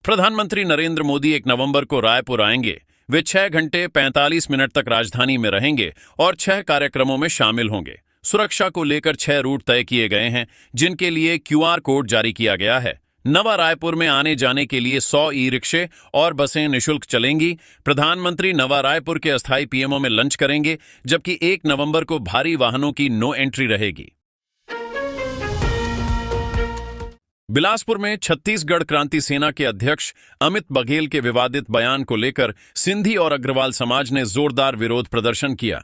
प्रधानमंत्री नरेंद्र मोदी 1 नवंबर को रायपुर आएंगे। वे 6 घंटे 45 मिनट तक राजधानी में रहेंगे और 6 कार्यक्रमों में शामिल होंगे। सुरक्षा को लेकर 6 रूट तय किए गए हैं, जिनके लिए क्यूआर कोड जारी किया गया है। नवा रायपुर में आने जाने के लिए 100 ई-रिक्शे और बसें निःशुल्क चलेंगी। प्रधानमंत्री नवा रायपुर के अस्थायी पीएमओ में लंच करेंगे, जबकि 1 नवंबर को भारी वाहनों की नो एंट्री रहेगी। बिलासपुर में छत्तीसगढ़ क्रांति सेना के अध्यक्ष अमित बघेल के विवादित बयान को लेकर सिंधी और अग्रवाल समाज ने जोरदार विरोध प्रदर्शन किया।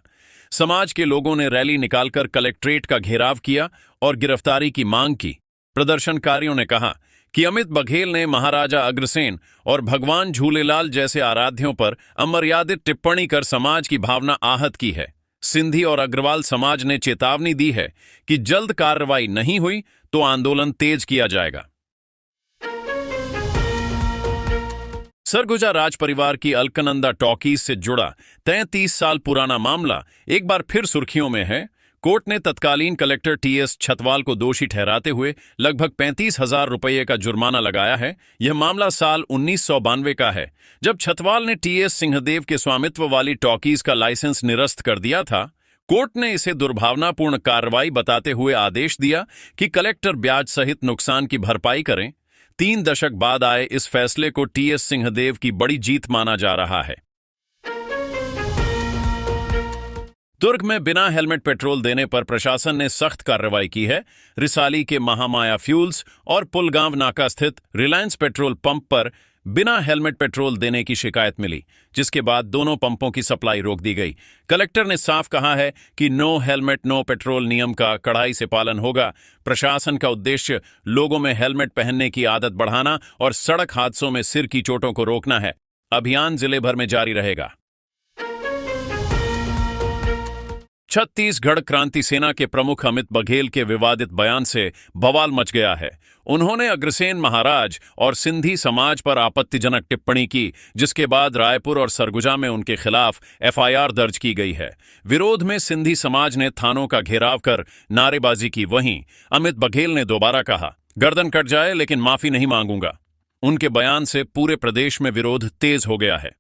समाज के लोगों ने रैली निकालकर कलेक्ट्रेट का घेराव किया और गिरफ्तारी की मांग की। प्रदर्शनकारियों ने कहा कि अमित बघेल ने महाराजा अग्रसेन और भगवान झूलेलाल जैसे आराध्यों पर अमर्यादित टिप्पणी कर समाज की भावना आहत की है। सिंधी और अग्रवाल समाज ने चेतावनी दी है कि जल्द कार्रवाई नहीं हुई तो आंदोलन तेज किया जाएगा। सरगुजा राज परिवार की अलकनंदा टॉकीज से जुड़ा 33 साल पुराना मामला एक बार फिर सुर्खियों में है। कोर्ट ने तत्कालीन कलेक्टर टीएस छतवाल को दोषी ठहराते हुए लगभग 35,000 रुपये का जुर्माना लगाया है। यह मामला साल 1992 का है, जब छतवाल ने टीएस सिंहदेव के स्वामित्व वाली टॉकीज का लाइसेंस निरस्त कर दिया था। कोर्ट ने इसे दुर्भावनापूर्ण कार्रवाई बताते हुए आदेश दिया कि कलेक्टर ब्याज सहित नुकसान की भरपाई करें। 3 दशक बाद आए इस फैसले को टीएस सिंहदेव की बड़ी जीत माना जा रहा है। दुर्ग में बिना हेलमेट पेट्रोल देने पर प्रशासन ने सख्त कार्रवाई की है। रिसाली के महामाया फ्यूल्स और पुलगांव नाका स्थित रिलायंस पेट्रोल पंप पर बिना हेलमेट पेट्रोल देने की शिकायत मिली, जिसके बाद दोनों पंपों की सप्लाई रोक दी गई। कलेक्टर ने साफ कहा है कि नो हेलमेट नो पेट्रोल नियम का कड़ाई से पालन होगा। प्रशासन का उद्देश्य लोगों में हेलमेट पहनने की आदत बढ़ाना और सड़क हादसों में सिर की चोटों को रोकना है। अभियान जिले भर में जारी रहेगा। छत्तीसगढ़ क्रांति सेना के प्रमुख अमित बघेल के विवादित बयान से बवाल मच गया है। उन्होंने अग्रसेन महाराज और सिंधी समाज पर आपत्तिजनक टिप्पणी की, जिसके बाद रायपुर और सरगुजा में उनके खिलाफ एफआईआर दर्ज की गई है। विरोध में सिंधी समाज ने थानों का घेराव कर नारेबाजी की। वहीं अमित बघेल ने दोबारा कहा, गर्दन कट जाए लेकिन माफी नहीं मांगूंगा। उनके बयान से पूरे प्रदेश में विरोध तेज हो गया है।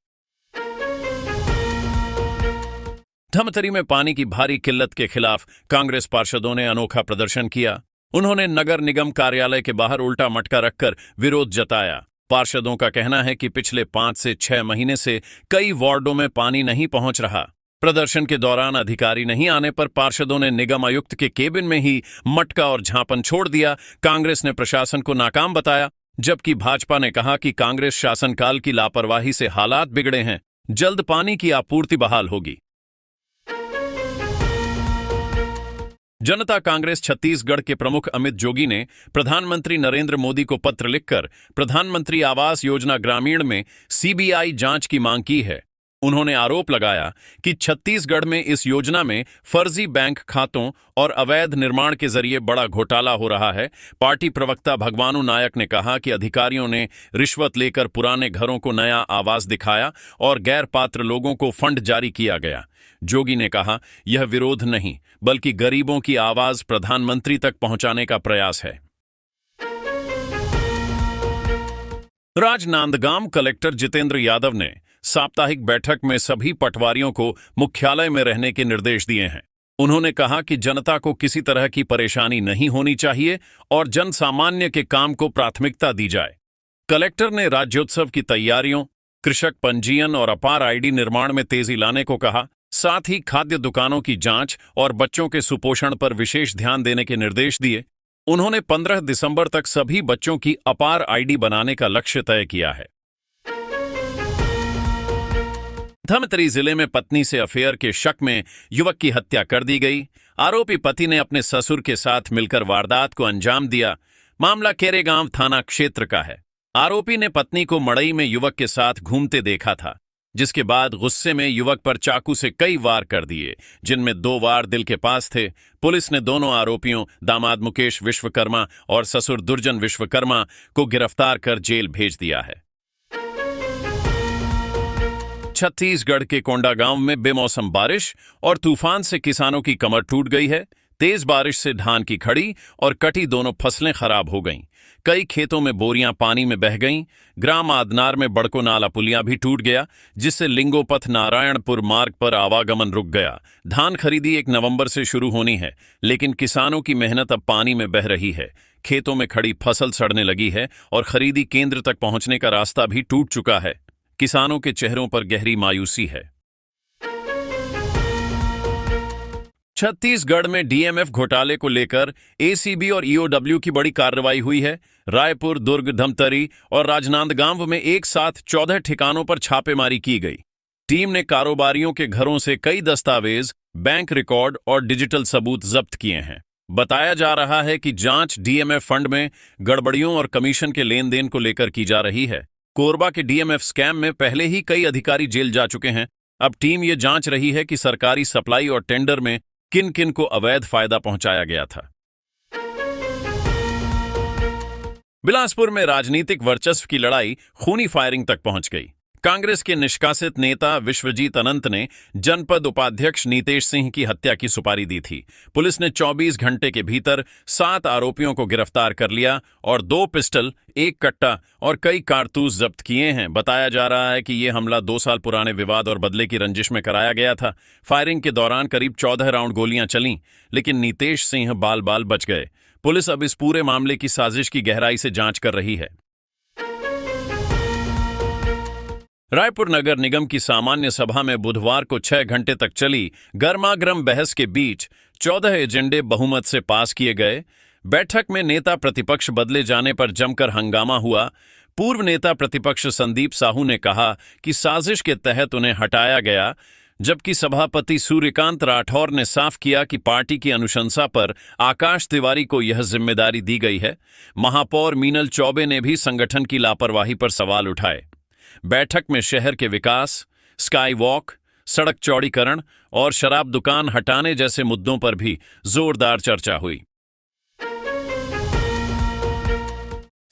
धमतरी में पानी की भारी किल्लत के खिलाफ कांग्रेस पार्षदों ने अनोखा प्रदर्शन किया। उन्होंने नगर निगम कार्यालय के बाहर उल्टा मटका रखकर विरोध जताया। पार्षदों का कहना है कि पिछले 5 से 6 महीने से कई वार्डों में पानी नहीं पहुंच रहा। प्रदर्शन के दौरान अधिकारी नहीं आने पर पार्षदों ने निगम आयुक्त के केबिन में ही मटका और झांपन छोड़ दिया। कांग्रेस ने प्रशासन को नाकाम बताया, जबकि भाजपा ने कहा कि कांग्रेस शासनकाल की लापरवाही से हालात बिगड़े हैं, जल्द पानी की आपूर्ति बहाल होगी। जनता कांग्रेस छत्तीसगढ़ के प्रमुख अमित जोगी ने प्रधानमंत्री नरेंद्र मोदी को पत्र लिखकर प्रधानमंत्री आवास योजना ग्रामीण में सीबीआई जांच की मांग की है। उन्होंने आरोप लगाया कि छत्तीसगढ़ में इस योजना में फर्जी बैंक खातों और अवैध निर्माण के जरिए बड़ा घोटाला हो रहा है। पार्टी प्रवक्ता भगवानू नायक ने कहा कि अधिकारियों ने रिश्वत लेकर पुराने घरों को नया आवास दिखाया और गैर पात्र लोगों को फंड जारी किया गया। जोगी ने कहा, यह विरोध नहीं बल्कि गरीबों की आवाज प्रधानमंत्री तक पहुंचाने का प्रयास है। राजनांदगांव कलेक्टर जितेंद्र यादव ने साप्ताहिक बैठक में सभी पटवारियों को मुख्यालय में रहने के निर्देश दिए हैं। उन्होंने कहा कि जनता को किसी तरह की परेशानी नहीं होनी चाहिए और जन सामान्य के काम को प्राथमिकता दी जाए। कलेक्टर ने राज्योत्सव की तैयारियों, कृषक पंजीयन और अपार आईडी निर्माण में तेजी लाने को कहा। साथ ही खाद्य दुकानों की जांच और बच्चों के सुपोषण पर विशेष ध्यान देने के निर्देश दिए। उन्होंने 15 दिसंबर तक सभी बच्चों की अपार आईडी बनाने का लक्ष्य तय किया है। धमतरी जिले में पत्नी से अफेयर के शक में युवक की हत्या कर दी गई। आरोपी पति ने अपने ससुर के साथ मिलकर वारदात को अंजाम दिया। मामला केरेगांव थाना क्षेत्र का है। आरोपी ने पत्नी को मड़ई में युवक के साथ घूमते देखा था, जिसके बाद गुस्से में युवक पर चाकू से कई वार कर दिए, जिनमें 2 वार दिल के पास थे। पुलिस ने दोनों आरोपियों दामाद मुकेश विश्वकर्मा और ससुर दुर्जन विश्वकर्मा को गिरफ्तार कर जेल भेज दिया है। छत्तीसगढ़ के कोंडागांव में बेमौसम बारिश और तूफान से किसानों की कमर टूट गई है। तेज बारिश से धान की खड़ी और कटी दोनों फसलें खराब हो गईं। कई खेतों में बोरियां पानी में बह गईं। ग्राम आदनार में बड़को नाला पुलिया भी टूट गया, जिससे लिंगोपथ नारायणपुर मार्ग पर आवागमन रुक गया। धान खरीदी 1 नवंबर से शुरू होनी है, लेकिन किसानों की मेहनत अब पानी में बह रही है। खेतों में खड़ी फसल सड़ने लगी है और खरीदी केंद्र तक पहुंचने का रास्ता भी टूट चुका है। किसानों के चेहरों पर गहरी मायूसी है। छत्तीसगढ़ में डीएमएफ घोटाले को लेकर एसीबी और ईओडब्ल्यू की बड़ी कार्रवाई हुई है। रायपुर, दुर्ग, धमतरी और राजनांदगांव में एक साथ 14 ठिकानों पर छापेमारी की गई। टीम ने कारोबारियों के घरों से कई दस्तावेज, बैंक रिकॉर्ड और डिजिटल सबूत जब्त किए हैं। बताया जा रहा है कि जांच डीएमएफ फंड में गड़बड़ियों और कमीशन के लेन देन को लेकर की जा रही है। कोरबा के डीएमएफ स्कैम में पहले ही कई अधिकारी जेल जा चुके हैं। अब टीम ये जांच रही है कि सरकारी सप्लाई और टेंडर में किन किन को अवैध फायदा पहुंचाया गया था। बिलासपुर में राजनीतिक वर्चस्व की लड़ाई खूनी फायरिंग तक पहुंच गई। कांग्रेस के निष्कासित नेता विश्वजीत अनंत ने जनपद उपाध्यक्ष नीतेश सिंह की हत्या की सुपारी दी थी। पुलिस ने 24 घंटे के भीतर 7 आरोपियों को गिरफ्तार कर लिया और 2 पिस्टल, 1 कट्टा और कई कारतूस जब्त किए हैं। बताया जा रहा है कि यह हमला 2 साल पुराने विवाद और बदले की रंजिश में कराया गया था। फायरिंग के दौरान करीब 14 राउंड गोलियां चलीं, लेकिन नीतेश सिंह बाल बाल बच गए। पुलिस अब इस पूरे मामले की साजिश की गहराई से जांच कर रही है। रायपुर नगर निगम की सामान्य सभा में बुधवार को 6 घंटे तक चली गर्मागर्म बहस के बीच 14 एजेंडे बहुमत से पास किए गए। बैठक में नेता प्रतिपक्ष बदले जाने पर जमकर हंगामा हुआ। पूर्व नेता प्रतिपक्ष संदीप साहू ने कहा कि साजिश के तहत उन्हें हटाया गया, जबकि सभापति सूर्यकांत राठौर ने साफ किया कि पार्टी की अनुशंसा पर आकाश तिवारी को यह जिम्मेदारी दी गई है। महापौर मीनल चौबे ने भी संगठन की लापरवाही पर सवाल उठाए। बैठक में शहर के विकास, स्काई वॉक, सड़क चौड़ीकरण और शराब दुकान हटाने जैसे मुद्दों पर भी जोरदार चर्चा हुई।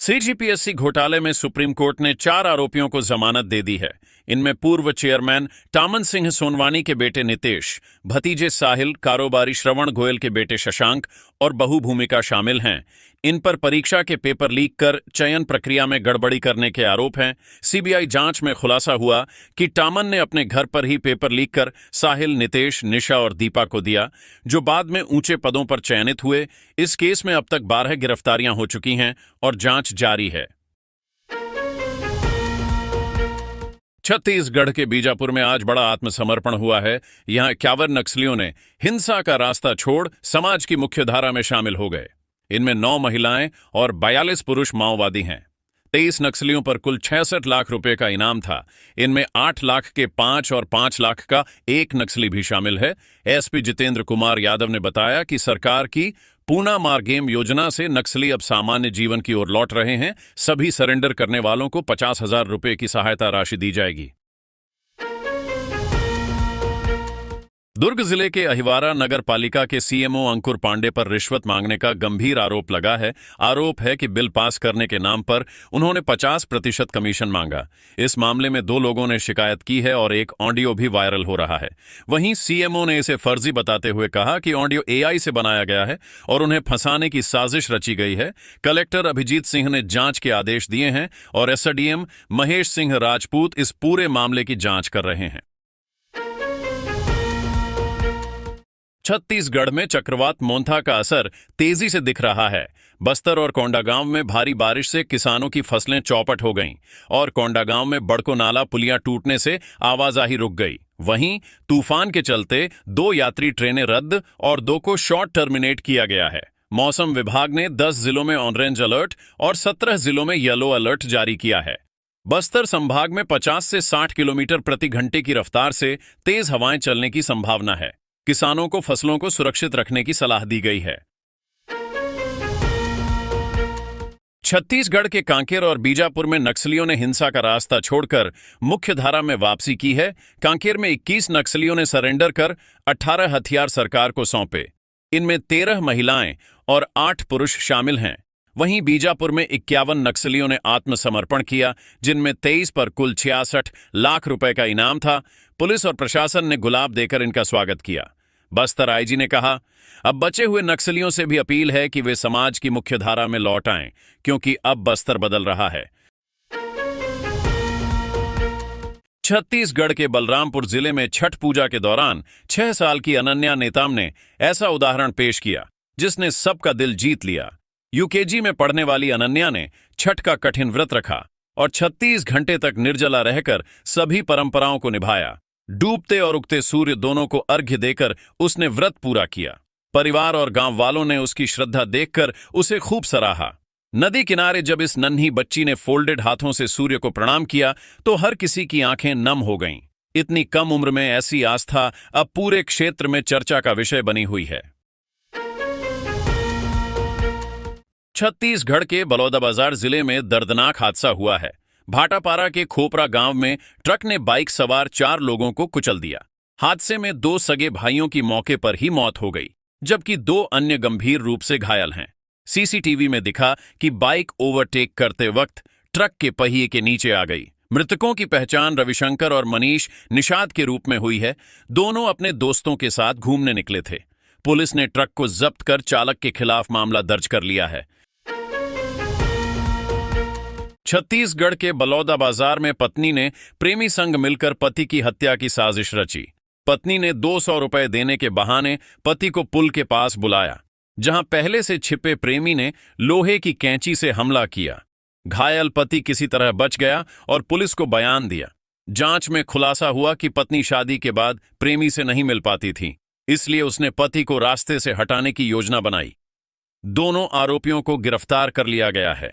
सीजीपीएससी घोटाले में सुप्रीम कोर्ट ने 4 आरोपियों को जमानत दे दी है। इनमें पूर्व चेयरमैन टामन सिंह सोनवानी के बेटे नितेश, भतीजे साहिल, कारोबारी श्रवण गोयल के बेटे शशांक और बहू भूमिका शामिल हैं। इन पर परीक्षा के पेपर लीक कर चयन प्रक्रिया में गड़बड़ी करने के आरोप हैं। सीबीआई जांच में खुलासा हुआ कि टामन ने अपने घर पर ही पेपर लीक कर साहिल, नितेश, निशा और दीपा को दिया, जो बाद में ऊंचे पदों पर चयनित हुए। इस केस में अब तक 12 गिरफ्तारियां हो चुकी हैं और जांच जारी है। छत्तीसगढ़ के बीजापुर में आज बड़ा आत्मसमर्पण हुआ है। यहां 51 नक्सलियों ने हिंसा का रास्ता छोड़ समाज की मुख्यधारा में शामिल हो गए। इनमें 9 महिलाएं और 42 पुरुष माओवादी हैं। 23 नक्सलियों पर कुल 66 लाख रुपए का इनाम था। इनमें 8 लाख के 5 और 5 लाख का 1 नक्सली भी शामिल है। एसपी जितेंद्र कुमार यादव ने बताया कि सरकार की पूना मारगेम योजना से नक्सली अब सामान्य जीवन की ओर लौट रहे हैं। सभी सरेंडर करने वालों को 50,000 रुपए की सहायता राशि दी जाएगी। दुर्ग जिले के अहिवारा नगर पालिका के सीएमओ अंकुर पांडे पर रिश्वत मांगने का गंभीर आरोप लगा है। आरोप है कि बिल पास करने के नाम पर उन्होंने 50% कमीशन मांगा। इस मामले में 2 लोगों ने शिकायत की है और एक ऑडियो भी वायरल हो रहा है। वहीं सीएमओ ने इसे फर्जी बताते हुए कहा कि ऑडियो एआई से बनाया गया है और उन्हें फंसाने की साजिश रची गई है। कलेक्टर अभिजीत सिंह ने जांच के आदेश दिए हैं और एसडीएम महेश सिंह राजपूत इस पूरे मामले की जांच कर रहे हैं। छत्तीसगढ़ में चक्रवात मोंथा का असर तेजी से दिख रहा है। बस्तर और कोंडागांव में भारी बारिश से किसानों की फसलें चौपट हो गईं और कोंडागांव में बड़को नाला पुलिया टूटने से आवाजाही रुक गई। वहीं तूफान के चलते 2 यात्री ट्रेनें रद्द और 2 को शॉर्ट टर्मिनेट किया गया है। मौसम विभाग ने 10 जिलों में ऑरेंज अलर्ट और 17 जिलों में येलो अलर्ट जारी किया है। बस्तर संभाग में 50 से 60 किलोमीटर प्रति घंटे की रफ्तार से तेज हवाएं चलने की संभावना है। किसानों को फसलों को सुरक्षित रखने की सलाह दी गई है। छत्तीसगढ़ के कांकेर और बीजापुर में नक्सलियों ने हिंसा का रास्ता छोड़कर मुख्यधारा में वापसी की है। कांकेर में 21 नक्सलियों ने सरेंडर कर 18 हथियार सरकार को सौंपे। इनमें 13 महिलाएं और 8 पुरुष शामिल हैं। वहीं बीजापुर में 51 नक्सलियों ने आत्मसमर्पण किया, जिनमें 23 पर कुल 66 लाख रुपए का इनाम था। पुलिस और प्रशासन ने गुलाब देकर इनका स्वागत किया। बस्तर आईजी ने कहा, अब बचे हुए नक्सलियों से भी अपील है कि वे समाज की मुख्यधारा में लौट आएं, क्योंकि अब बस्तर बदल रहा है। छत्तीसगढ़ के बलरामपुर जिले में छठ पूजा के दौरान 6 साल की अनन्या नेताम ने ऐसा उदाहरण पेश किया जिसने सबका दिल जीत लिया। यूकेजी में पढ़ने वाली अनन्या ने छठ का कठिन व्रत रखा और 36 घंटे तक निर्जला रहकर सभी परंपराओं को निभाया। डूबते और उगते सूर्य दोनों को अर्घ्य देकर उसने व्रत पूरा किया। परिवार और गांव वालों ने उसकी श्रद्धा देखकर उसे खूब सराहा। नदी किनारे जब इस नन्ही बच्ची ने फोल्डेड हाथों से सूर्य को प्रणाम किया तो हर किसी की आंखें नम हो गईं। इतनी कम उम्र में ऐसी आस्था अब पूरे क्षेत्र में चर्चा का विषय बनी हुई है। छत्तीसगढ़ के बलौदाबाजार जिले में दर्दनाक हादसा हुआ है। भाटापारा के खोपरा गांव में ट्रक ने बाइक सवार 4 लोगों को कुचल दिया। हादसे में 2 सगे भाइयों की मौके पर ही मौत हो गई, जबकि 2 अन्य गंभीर रूप से घायल हैं। सीसीटीवी में दिखा कि बाइक ओवरटेक करते वक्त ट्रक के पहिए के नीचे आ गई। मृतकों की पहचान रविशंकर और मनीष निषाद के रूप में हुई है। दोनों अपने दोस्तों के साथ घूमने निकले थे। पुलिस ने ट्रक को जब्त कर चालक के खिलाफ मामला दर्ज कर लिया है। छत्तीसगढ़ के बलौदाबाजार में पत्नी ने प्रेमी संग मिलकर पति की हत्या की साजिश रची। पत्नी ने 200 रुपए देने के बहाने पति को पुल के पास बुलाया, जहां पहले से छिपे प्रेमी ने लोहे की कैंची से हमला किया। घायल पति किसी तरह बच गया और पुलिस को बयान दिया। जांच में खुलासा हुआ कि पत्नी शादी के बाद प्रेमी से नहीं मिल पाती थी, इसलिए उसने पति को रास्ते से हटाने की योजना बनाई। दोनों आरोपियों को गिरफ्तार कर लिया गया है।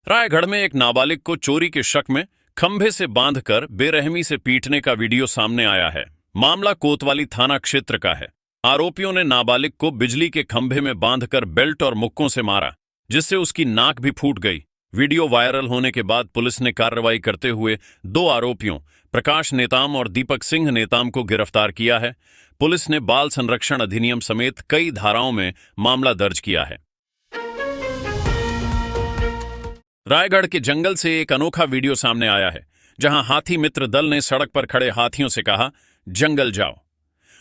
रायगढ़ में एक नाबालिग को चोरी के शक में खंभे से बांधकर बेरहमी से पीटने का वीडियो सामने आया है। मामला कोतवाली थाना क्षेत्र का है। आरोपियों ने नाबालिग को बिजली के खंभे में बांधकर बेल्ट और मुक्कों से मारा, जिससे उसकी नाक भी फूट गई। वीडियो वायरल होने के बाद पुलिस ने कार्रवाई करते हुए 2 आरोपियों प्रकाश नेताम और दीपक सिंह नेताम को गिरफ्तार किया है। पुलिस ने बाल संरक्षण अधिनियम समेत कई धाराओं में मामला दर्ज किया है। रायगढ़ के जंगल से एक अनोखा वीडियो सामने आया है, जहां हाथी मित्र दल ने सड़क पर खड़े हाथियों से कहा, जंगल जाओ।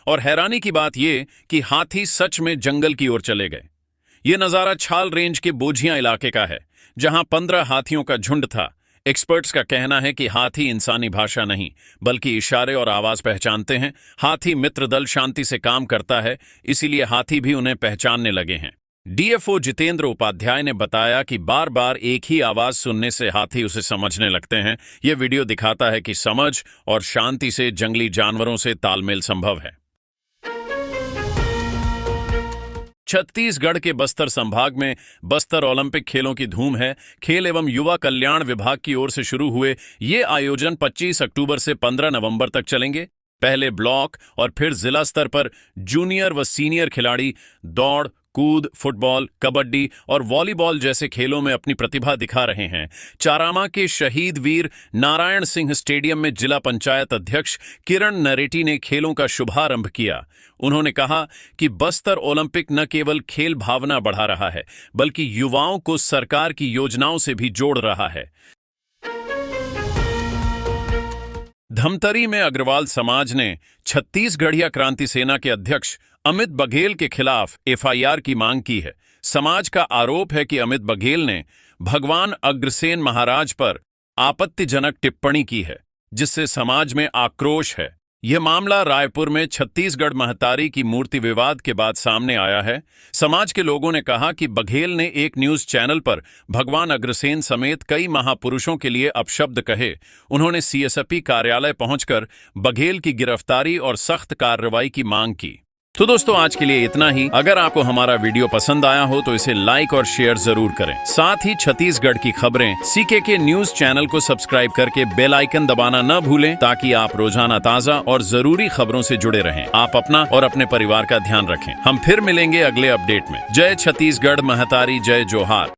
और हैरानी की बात यह कि हाथी सच में जंगल की ओर चले गए। यह नजारा छाल रेंज के बोझिया इलाके का है, जहां 15 हाथियों का झुंड था। एक्सपर्ट्स का कहना है कि हाथी इंसानी भाषा नहीं, बल्कि इशारे और आवाज पहचानते हैं। हाथी मित्र दल शांति से काम करता है, इसीलिए हाथी भी उन्हें पहचानने लगे हैं। डीएफओ जितेंद्र उपाध्याय ने बताया कि बार बार एक ही आवाज सुनने से हाथी उसे समझने लगते हैं। यह वीडियो दिखाता है कि समझ और शांति से जंगली जानवरों से तालमेल संभव है। छत्तीसगढ़ के बस्तर संभाग में बस्तर ओलंपिक खेलों की धूम है। खेल एवं युवा कल्याण विभाग की ओर से शुरू हुए ये आयोजन 25 अक्टूबर से 15 नवंबर तक चलेंगे। पहले ब्लॉक और फिर जिला स्तर पर जूनियर व सीनियर खिलाड़ी दौड़, कूद, फुटबॉल, कबड्डी और वॉलीबॉल जैसे खेलों में अपनी प्रतिभा दिखा रहे हैं। चारामा के शहीद वीर नारायण सिंह स्टेडियम में जिला पंचायत अध्यक्ष किरण नरेटी ने खेलों का शुभारंभ किया। उन्होंने कहा कि बस्तर ओलंपिक न केवल खेल भावना बढ़ा रहा है, बल्कि युवाओं को सरकार की योजनाओं से भी जोड़ रहा है। धमतरी में अग्रवाल समाज ने छत्तीसगढ़िया क्रांति सेना के अध्यक्ष अमित बघेल के खिलाफ एफआईआर की मांग की है। समाज का आरोप है कि अमित बघेल ने भगवान अग्रसेन महाराज पर आपत्तिजनक टिप्पणी की है, जिससे समाज में आक्रोश है। यह मामला रायपुर में छत्तीसगढ़ महतारी की मूर्ति विवाद के बाद सामने आया है। समाज के लोगों ने कहा कि बघेल ने एक न्यूज चैनल पर भगवान अग्रसेन समेत कई महापुरुषों के लिए अपशब्द कहे। उन्होंने सीएसपी कार्यालय पहुंचकर बघेल की गिरफ्तारी और सख्त कार्रवाई की मांग की। तो दोस्तों, आज के लिए इतना ही। अगर आपको हमारा वीडियो पसंद आया हो तो इसे लाइक और शेयर जरूर करें। साथ ही छत्तीसगढ़ की खबरें सीके न्यूज चैनल को सब्सक्राइब करके बेल आइकन दबाना न भूलें, ताकि आप रोजाना ताजा और जरूरी खबरों से जुड़े रहें। आप अपना और अपने परिवार का ध्यान रखें। हम फिर मिलेंगे अगले अपडेट में। जय छत्तीसगढ़ महतारी, जय जोहार।